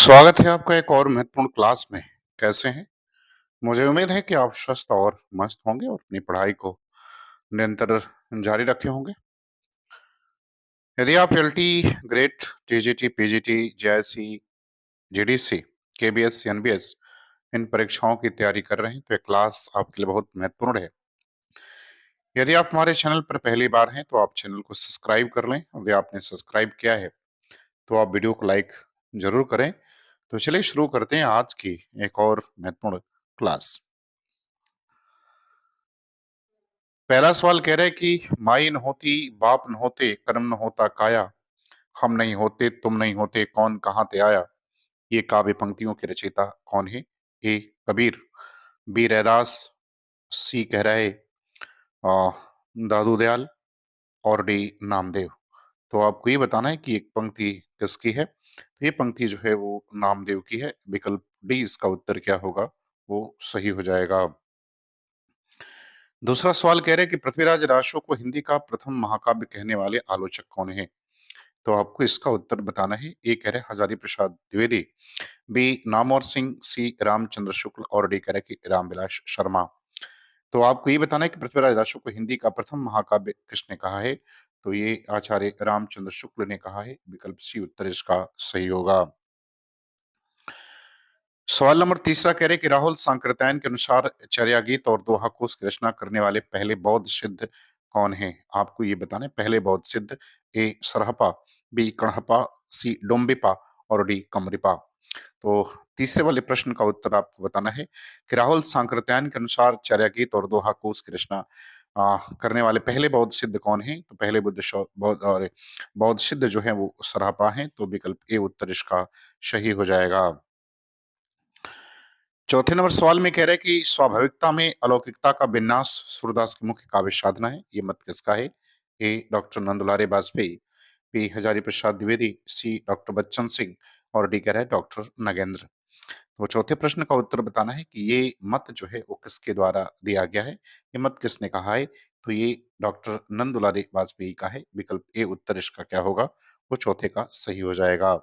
स्वागत है आपका एक और महत्वपूर्ण क्लास में। कैसे हैं? मुझे उम्मीद है कि आप स्वस्थ और मस्त होंगे और अपनी पढ़ाई को निरंतर जारी रखे होंगे। यदि आप LT, grade, TGT, PGT, JIC, GDC, KBS, NBS इन परीक्षाओं की तैयारी कर रहे हैं तो ये क्लास आपके लिए बहुत महत्वपूर्ण है। यदि आप हमारे चैनल पर पहली बार हैं तो आप चैनल को सब्सक्राइब कर लें। यदि आपने सब्सक्राइब किया है तो आप वीडियो को लाइक जरूर करें। तो चलिए शुरू करते हैं आज की एक और महत्वपूर्ण क्लास। पहला सवाल कह रहा है कि माई न होती, बाप न होते, कर्म न होता काया, हम नहीं होते, तुम नहीं होते, कौन कहाँ ते आया। ये काव्य पंक्तियों के रचयिता कौन है? ए कबीर, बी रैदास, सी कह रहा है आ, दादू दयाल और डी नामदेव। तो आपको ये बताना है कि एक पंक्ति किसकी है। तो ये पंक्ति जो है वो नामदेव की है। विकल्प डी इसका उत्तर क्या होगा? वो सही हो जाएगा। दूसरा सवाल कह रहे हैं कि पृथ्वीराज रासो को हिंदी का प्रथम महाकाव्य कहने वाले आलोचक कौन है? तो आपको इसका उत्तर बताना है। ए कह रहे हैं हजारी प्रसाद द्विवेदी, बी नामवर सिंह, सी रामचंद्र शुक्ल और डी कह रहे हैं कि रामविलास शर्मा। तो आपको ये बताना है कि पृथ्वीराज रासो को हिंदी का प्रथम महाकाव्य किसने कहा है? तो ये आचार्य रामचंद्र शुक्ल ने कहा है। विकल्प सी उत्तर इसका सही होगा। सवाल नंबर तीसरा कह रहे कि राहुल सांकृत्यायन के अनुसार चर्या गीत और दोहा कोश की रचना करने वाले पहले बौद्ध सिद्ध कौन है? आपको ये बताना है। पहले बौद्ध सिद्ध, ए सरहपा, बी कणहपा, सी डोम्बिपा और डी कमरिपा। तो तीसरे वाले प्रश्न का उत्तर आपको बताना है कि राहुल सांकृत्यायन के अनुसार चर्या गीत और दोहा कोश की रचना करने वाले पहले बौद्ध सिद्ध कौन है? तो पहले बौद्ध और बौद्ध सिद्ध जो है वो सरहपा हैं। तो विकल्प ए उत्तर इसका सही हो जाएगा। चौथे नंबर सवाल में कह रहे हैं कि स्वाभाविकता में अलौकिकता का विन्यास सूरदास की मुख्य काव्य साधना है। ये मत किसका है? ए डॉक्टर नंदलाल वाजपेयी, बी हजारी प्रसाद द्विवेदी, सी डॉक्टर बच्चन सिंह और डी कह रहा है डॉक्टर नगेंद्र। तो चौथे प्रश्न का उत्तर बताना है कि ये मत जो है वो किसके द्वारा दिया गया है, ये मत किसने कहा है। तो ये डॉक्टर नंदलाल वाजपेयी का है। विकल्प ए उत्तर इसका क्या होगा? वो चौथे का सही हो जाएगा।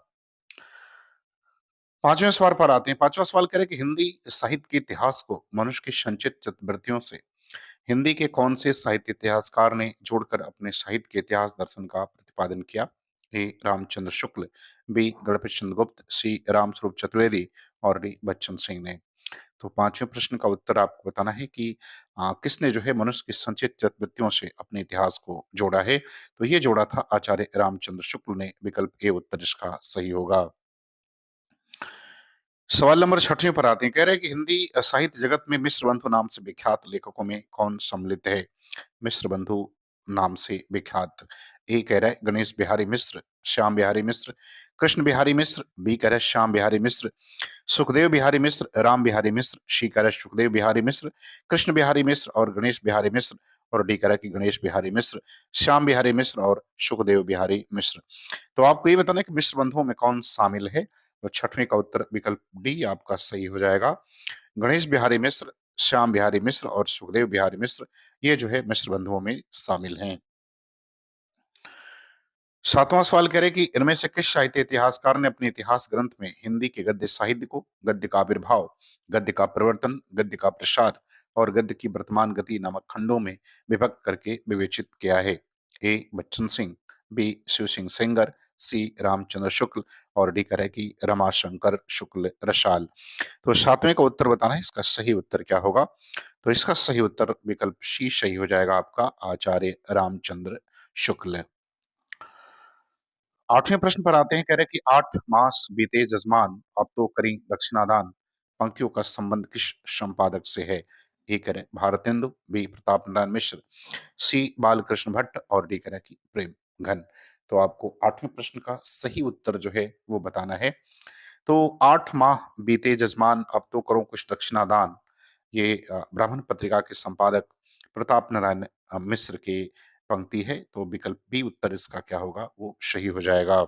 पांचवें सवाल पर आते हैं। पांचवा सवाल कह रहे हैं कि हिंदी साहित्य के इतिहास को मनुष्य की संचित चित्तवृत्तियों से हिंदी के कौन से साहित्य इतिहासकार ने जोड़कर अपने साहित्य के इतिहास दर्शन का प्रतिपादन किया? ए रामचंद्र शुक्ल, बी गणपत चंद्र गुप्त, सी रामस्वरूप चतुर्वेदी और डी बच्चन सिंह ने। तो पांचवें प्रश्न का उत्तर आपको बताना है कि किसने जो है मनुष्य की संचित चित्तवृत्तियों से अपने इतिहास को जोड़ा है। तो ये जोड़ा था आचार्य रामचंद्र शुक्ल ने। विकल्प ए उत्तर इसका सही होगा। सवाल नंबर छठवें पर आते हैं। कह रहे हैं कि हिंदी साहित्य जगत में मिश्र बंधु नाम से विख्यात लेखकों में कौन सम्मिलित है? मिश्र बंधु नाम से विख्यात। ए कह रहा है गणेश बिहारी मिश्र, श्याम बिहारी मिश्र, कृष्ण बिहारी मिश्र, बी कह रहा है श्याम बिहारी मिश्र, सुखदेव बिहारी मिश्र, राम बिहारी मिश्र, सी कह रहा है सुखदेव बिहारी मिश्र, कृष्ण बिहारी मिश्र और गणेश बिहारी मिश्र और डी कह रहा है कि गणेश बिहारी मिश्र, श्याम बिहारी मिश्र और सुखदेव बिहारी मिश्र। तो आपको ये बताना है कि मिश्र बंधुओं में कौन शामिल है। तो छठवीं का उत्तर विकल्प डी आपका सही हो जाएगा। गणेश बिहारी मिश्र, श्याम बिहारी मिश्र और सुखदेव बिहारी मिश्र ये जो है मिश्र बंधुओं में शामिल हैं। सातवां सवाल कह रहे हैं कि इनमें से किस साहित्य इतिहासकार ने अपने इतिहास ग्रंथ में हिंदी के गद्य साहित्य को गद्य का आविर्भाव, गद्य का प्रवर्तन, गद्य का प्रसार और गद्य की वर्तमान गति नामक खंडों में विभक्त करके विवेचित किया है? ए बच्चन सिंह, बी शिव सिंह सेंगर, सी रामचंद्र शुक्ल और डी कह रहा है कि रमाशंकर शुक्ल रसाल। तो सातवें का उत्तर बताना है। इसका सही उत्तर क्या होगा? तो इसका सही उत्तर विकल्प सी सही हो जाएगा आपका, आचार्य रामचंद्र शुक्ल। आठवें प्रश्न पर आते हैं। कह रहे कि 8 मास बीते जजमान अब तो करी दक्षिणादान पंक्तियों का संबंध किस संपादक से है? ए कह रहे भारतेंदु, बी प्रताप नारायण मिश्र, सी बालकृष्ण भट्ट और डी कह रहे कि प्रेम घन। तो आपको आठवें प्रश्न का सही उत्तर जो है वो बताना है। तो 8 माह बीते जजमान अब तो करो कुछ दक्षिणादान, ये ब्राह्मण पत्रिका के संपादक प्रताप नारायण मिश्र की पंक्ति है। तो विकल्प बी उत्तर इसका क्या होगा? वो सही हो जाएगा।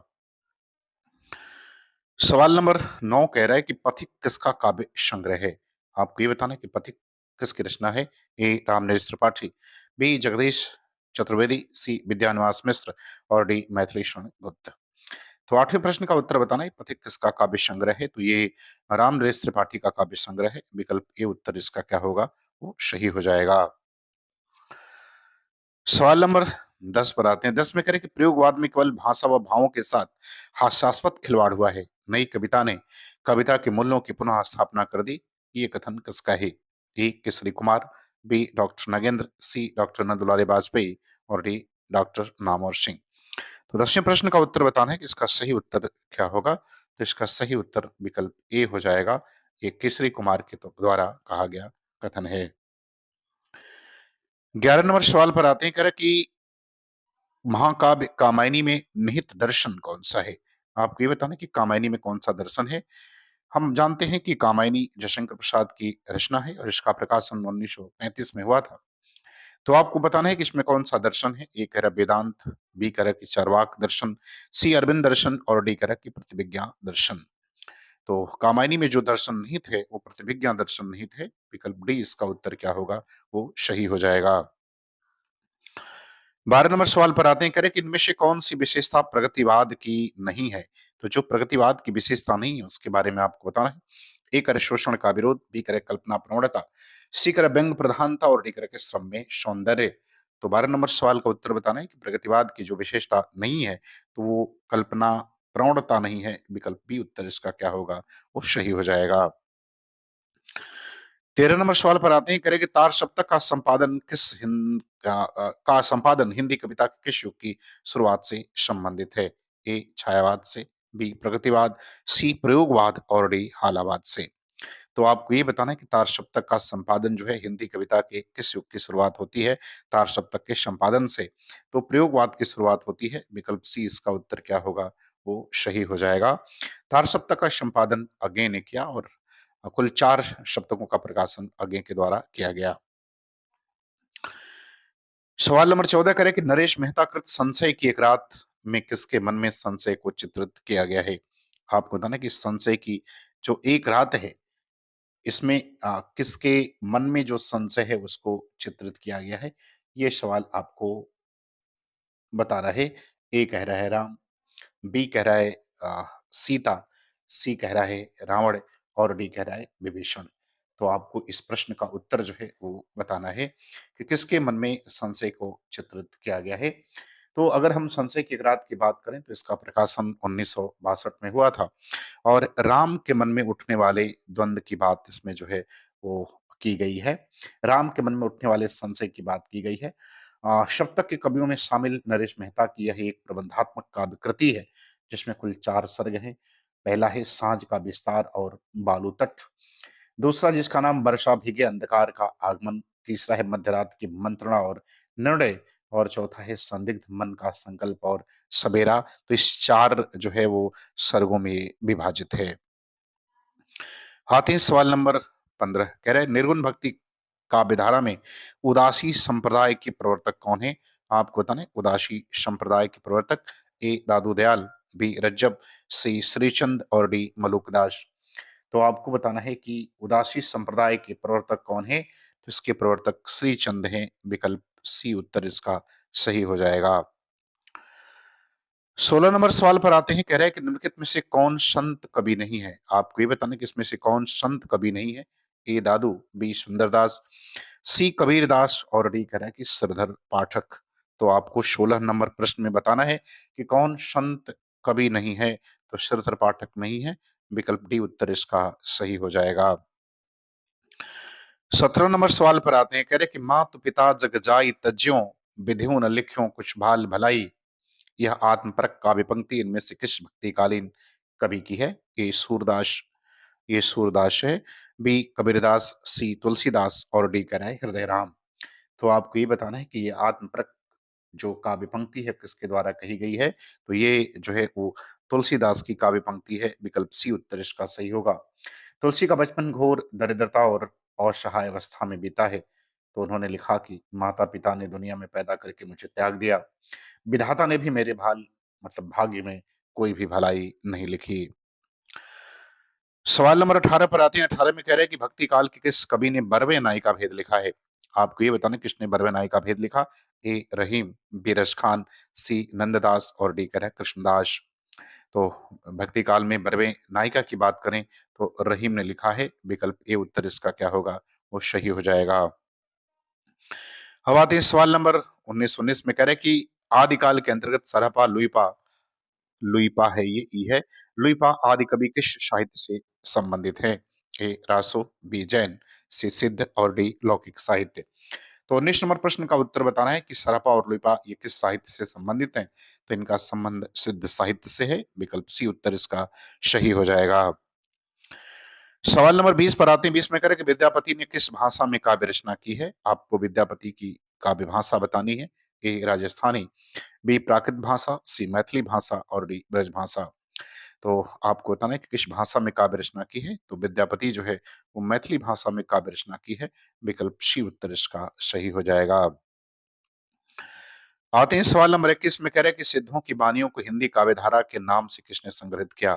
सवाल नंबर 9 कह रहा है कि पथिक किसका काव्य संग्रह है? आपको ये बताना है कि पथिक किसकी रचना है। ए रामनरेश त्रिपाठी, बी जगदीश चतुर्वेदी, सी विद्यानिवास मिश्र और डी मैथिली शरण गुप्त। तो 8वें प्रश्न का उत्तर बताना है, पथिक किसका काव्य संग्रह है? तो ये रामनरेश त्रिपाठी का काव्य संग्रह है। विकल्प ए उत्तर इसका क्या होगा? वो सही हो जाएगा। सवाल नंबर 10 पर आते हैं। 10 में कह रहे हैं कि प्रयोगवाद में केवल भाषा व भावों के साथ हास्यास्पद खिलवाड़ हुआ है। नई कविता ने कविता के मूल्यों की पुनः स्थापना कर दी। ये कथन किसका है? ए केसरी कुमार, बी डॉक्टर नगेंद्र, सी डॉक्टर नंदुलाल बाजपेयी और डी डॉक्टर नामवर सिंह। तो 10वें प्रश्न का उत्तर बताना है कि इसका सही उत्तर क्या होगा? तो इसका सही उत्तर विकल्प ए हो जाएगा। ये केसरी कुमार के द्वारा कहा गया कथन है। 11 नंबर सवाल पर आते हैं, कह रहे कि महाकाव्य कामायनी में निहित दर्शन कौन-सा है? आपको ये बताना है कि कामायनी में कौन-सा दर्शन है? हम जानते हैं कि कामायनी जयशंकर प्रसाद की रचना है और इसका प्रकाशन 1935 में हुआ था। तो आपको बताना है कि इसमें कौन-सा दर्शन है? ए कह रहा है वेदांत, बी कह रहा है कि चार्वाक दर्शन, सी अरविंद दर्शन और डी कह रहा है कि प्रतिभिज्ञा दर्शन। तो कामायनी में जो दर्शन निहित है, वो प्रतिभिज्ञा दर्शन निहित है। विकल्प डी इसका उत्तर क्या होगा? वो सही हो जाएगा। 12 नंबर सवाल पर आते हैं, करें कि इनमें से कौन-सी विशेषता प्रगतिवाद की नहीं है? तो जो प्रगतिवाद की विशेषता नहीं है, उसके बारे में आपको बताना है। ए करे शोषण का विरोध, बी करे कल्पना प्रवणता, सी करे व्यंग्य प्रधानता और डी करे के श्रम में सौंदर्य। तो 12 नंबर सवाल का उत्तर बताना है कि प्रगतिवाद की जो विशेषता नहीं है, तो वो कल्पना प्रवणता नहीं है। विकल्प बी उत्तर इसका क्या होगा? वो सही हो जाएगा। 13 नंबर सवाल पर आते हैं, करें कि तार सप्तक का संपादन का संपादन हिंदी कविता के किस युग की शुरुआत से संबंधित है? ए छायावाद से, बी प्रगतिवाद, सी प्रयोगवाद और डी हालावाद से। तो आपको ये बताना है कि तार सप्तक का संपादन जो है हिंदी कविता के किस युग की शुरुआत होती है? तार सप्तक के संपादन से। तो प्रयोगवाद की शुरुआत होती है। विकल्प सी इसका उत्तर क्या होगा? वो सही हो जाएगा। तार सप्तक का संपादन अज्ञे ने किया और कुल 4 सप्तकों का प्रकाशन अज्ञे के द्वारा किया गया। सवाल नंबर 14 करें कि नरेश मेहता कृत संशय की एक रात में किसके मन में संशय को चित्रित किया गया है? आपको बताना है कि संशय की जो एक रात है, इसमें किसके मन में जो संशय है उसको चित्रित किया गया है? ये सवाल आपको बताना है। ए कह रहा है राम, बी कह रहा है सीता, सी कह रहा है रावण और डी कह रहा है विभीषण। तो आपको इस प्रश्न का उत्तर जो है वो बताना है कि किसके मन में संशय को चित्रित किया गया है। तो अगर हम संशय की रात की बात करें तो इसका प्रकाशन 1962 में हुआ था और राम के मन में उठने वाले द्वंद की बात इसमें जो है वो की गई है। राम के मन में उठने वाले संशय की बात की गई है। शब्द के कवियों में शामिल नरेश मेहता की यह एक प्रबंधात्मक काव्य कृति है जिसमें कुल 4 सर्ग हैं। पहला है साँझ का विस्तार और बालू तट, दूसरा जिसका नाम वर्षा भीगे अंधकार का आगमन, तीसरा है मध्यरात की मंत्रणा और निर्णय और चौथा है संदिग्ध मन का संकल्प और सवेरा। तो इस 4 जो है वो सर्गों में विभाजित है। आते हैं सवाल नंबर 15, कह रहे हैं निर्गुण भक्ति काव्य धारा में उदासी संप्रदाय के प्रवर्तक कौन है? आपको बताना है उदासी संप्रदाय के प्रवर्तक। ए दादू दयाल, बी रज्जब, सी श्रीचंद और डी मलुकदास। तो आपको बताना है कि उदासी संप्रदाय के प्रवर्तक कौन है? तो इसके प्रवर्तक श्रीचंद हैं। विकल्प सी उत्तर इसका सही हो जाएगा। 16 नंबर सवाल पर आते हैं, कह रहे हैं कि निम्नलिखित में से कौन संत कवि नहीं है? आपको ये बताना है कि इसमें से कौन संत कवि नहीं है? ए दादू, बी सुंदरदास, सी कबीरदास और डी कह रहा है कि श्रीधर पाठक। तो आपको 16 नंबर प्रश्न में बताना है कि कौन संत कवि नहीं है? तो श्रीधर पाठक नहीं है। विकल्प डी उत्तर इसका सही हो जाएगा। 17 नंबर सवाल पर आते हैं, कह रहे कि मातु पिता जग जाई तज्यों, विधियों न लिख्यों कुछ भाल भलाई। यह आत्मपरक काव्य पंक्ति इनमें से किस भक्तिकालीन कवि की है? ए सूरदास, ये सूरदास है, बी कबीरदास, सी तुलसीदास और डी कह रहा है हृदय राम। तो आपको ये बताना है कि ये आत्मपरक जो काव्य पंक्ति है किसके द्वारा कही गई है? तो ये जो है वो तुलसीदास की काव्य पंक्ति है। विकल्प सी उत्तर इसका सही होगा। तुलसी का बचपन घोर दरिद्रता और असहाय अवस्था में बीता है। तो उन्होंने लिखा कि माता पिता ने दुनिया में पैदा करके मुझे त्याग दिया, विधाता ने भी मेरे भाग्य में कोई भी भलाई नहीं लिखी। सवाल नंबर 18 पर आते हैं। 18 में कह रहे हैं कि भक्ति काल के किस कवि ने बरवे नाई का भेद लिखा है? आपको ये बताना किसने बरवे नाई का भेद लिखा? ए रहीम, बी रस खान, सी नंददास और डी कह रहा है कृष्णदास। तो भक्ति काल में 12वें नायिका की बात करें तो रहीम ने लिखा है, विकल्प ए उत्तर इसका क्या होगा, वो सही हो जाएगा। अब आते हैं सवाल नंबर 19 में कह रहे हैं कि आदिकाल के अंतर्गत सरहपा लुइपा लुइपा है ये ई है। लुइपा आदि कवि किस साहित्य से संबंधित है? ए रासो, बी जैन, सी सिद्ध और डी लौकिक साहित्य। तो 19 नंबर प्रश्न का उत्तर बताना है कि सरहपा और लुइपा ये किस साहित्य से संबंधित हैं? तो इनका संबंध सिद्ध साहित्य से है। विकल्प सी उत्तर इसका सही हो जाएगा। सवाल नंबर 20 पर आते हैं। 20 में कह रहे हैं कि विद्यापति ने किस भाषा में काव्य रचना की है? आपको विद्यापति की काव्य भाषा बतानी है। ए राजस्थानी, बी प्राकृत भाषा, सी मैथिली भाषा और डी ब्रज भाषा। तो आपको बताना है कि किस भाषा में काव्य रचना की है। तो विद्यापति जो है वो मैथिली भाषा में काव्य रचना की है। विकल्प सी उत्तर इसका सही हो जाएगा। आते हैं सवाल नंबर 21 में कह रहे हैं कि सिद्धों की वाणियों को हिंदी काव्यधारा के नाम से किसने संग्रहित किया?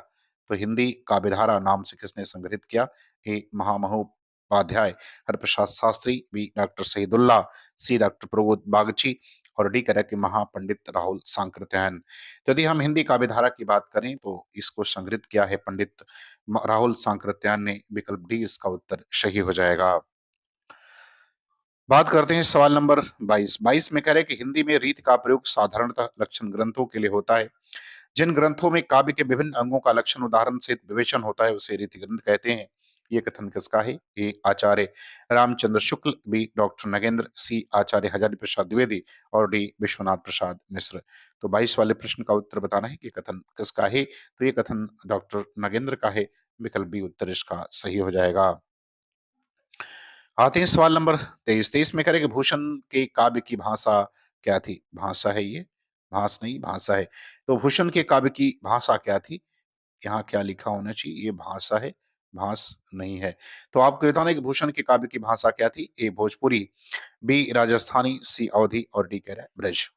तो हिंदी काव्यधारा नाम से किसने संग्रहित किया? ए महामहोपाध्याय हरप्रसाद शास्त्री, बी डॉक्टर शहीदुल्लाह, सी डॉक्टर प्रबोध बागची और डी कह रहा है कि महापंडित राहुल सांकृत्यायन। तो यदि हम हिंदी काव्यधारा की बात करें तो इसको संग्रहित किया है पंडित राहुल सांकृत्यायन ने। विकल्प डी इसका उत्तर सही हो जाएगा। बात करते हैं सवाल नंबर 22। 22 में कह रहे हैं कि हिंदी में रीत का प्रयोग साधारणतः लक्षण ग्रंथों के लिए होता है। जिन ग्रंथों में काव्य के विभिन्न अंगों का लक्षण उदाहरण सहित विवेचन होता है उसे रीति ग्रंथ कहते हैं। ये कथन किसका है? ए आचार्य रामचंद्र शुक्ल, बी डॉक्टर नगेंद्र, सी आचार्य हजारी प्रसाद द्विवेदी और डी विश्वनाथ प्रसाद मिश्र। तो 22 वाले प्रश्न का उत्तर बताना है कि कथन किसका है। तो ये कथन डॉक्टर नगेंद्र का है। विकल्प बी उत्तर इसका सही हो जाएगा। आते हैं सवाल नंबर 23। 23 में करेंगे भूषण के काव्य की भाषा क्या थी? भाषा है ये, भास नहीं भाषा है। तो भूषण के काव्य की भाषा क्या थी? यहाँ क्या लिखा होना चाहिए? ये भाषा है, भास नहीं है। तो आपको बताना है कि भूषण के काव्य की भाषा क्या थी? ए भोजपुरी, बी राजस्थानी, सी अवधी और डी कह रहा है ब्रज।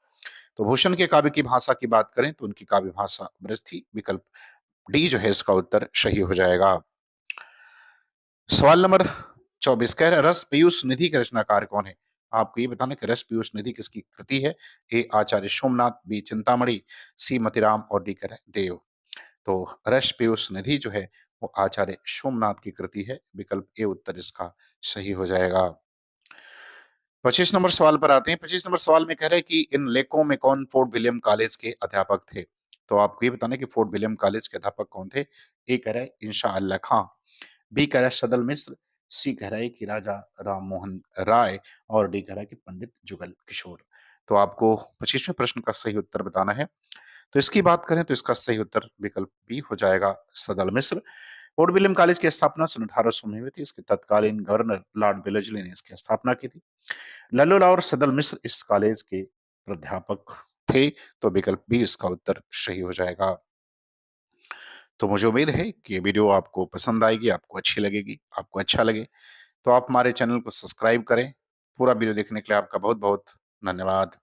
तो भूषण के काव्य की भाषा की बात करें तो उनकी काव्य भाषा ब्रज थी। विकल्प डी जो है इसका उत्तर सही हो जाएगा। सवाल नंबर 24 कह रहा है रस पीयूष निधि के रचनाकार कौन है? आपको ये बताना कि रस पीयूष निधि किसकी कृति है? ए आचार्य सोमनाथ, बी चिंतामणि, सी मतिराम और डी कह रहा है देव। तो रस पीयूष निधि जो है वो आचार्य सोमनाथ की कृति है। विकल्प ए उत्तर इसका सही हो जाएगा। 25 नंबर सवाल पर आते हैं। 25 नंबर सवाल में कह रहे हैं कि इन लेखों में कौन फोर्ट विलियम कॉलेज के अध्यापक थे? तो आपको ये बताना है कि फोर्ट विलियम कॉलेज के अध्यापक कौन थे? ए कह रहा है इंशा अल्लाह खां, बी कह रहा है सदल मिश्र, सी कह रहा है कि राजा राम मोहन राय और डी कह रहा है कि पंडित जुगल किशोर। तो आपको 25वें प्रश्न का सही उत्तर बताना है। तो इसकी बात करें तो इसका सही उत्तर विकल्प बी हो जाएगा सदल मिश्र। फोर्ट विलियम कॉलेज की स्थापना सन 1800 में हुई थी। इसके तत्कालीन गवर्नर लॉर्ड वेलेस्ली ने इसकी स्थापना की थी। लल्लूलाल और सदल मिश्र इस कॉलेज के प्राध्यापक थे। तो विकल्प बी इसका उत्तर सही हो जाएगा। तो मुझे उम्मीद है कि ये वीडियो आपको पसंद आएगी, आपको अच्छी लगेगी, आपको अच्छा लगे तो आप हमारे चैनल को सब्सक्राइब करें। पूरा वीडियो देखने के लिए आपका बहुत-बहुत धन्यवाद।